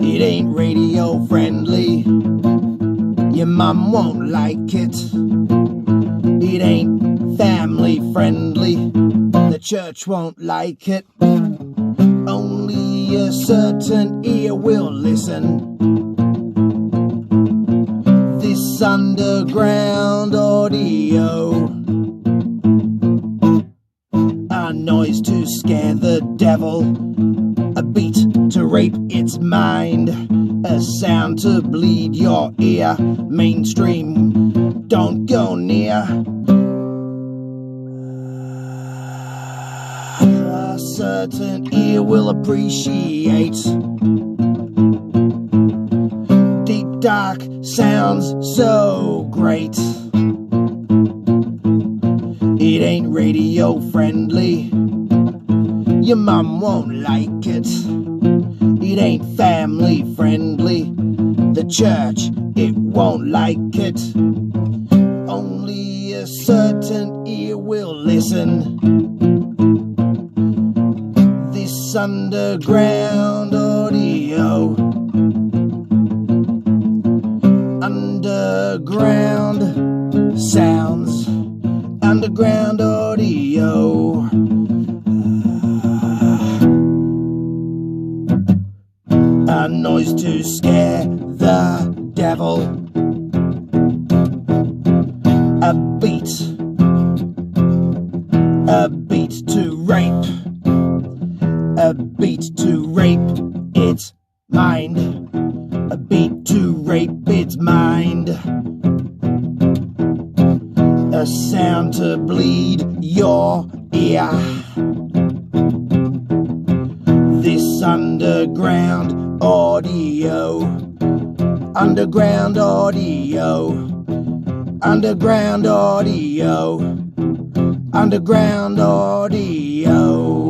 It ain't radio friendly. Your mum won't like it. It ain't family friendly. The church won't like it. Only a certain ear will listen. This underground audio, a noise to scare the devil, a beat to rape its mind, a sound to bleed your ear. Mainstream, don't go near. A certain ear will appreciate deep dark sounds so great. It ain't radio friendly. Your mum won't like it. It ain't family friendly. The church, it won't like it. Only a certain ear will listen. This underground audio, underground sounds, underground audio. A noise to scare the devil, a beat to rape, a beat to rape its mind, a beat to rape its mind, a sound to bleed your ear. This underground audio, underground audio, underground audio, underground audio.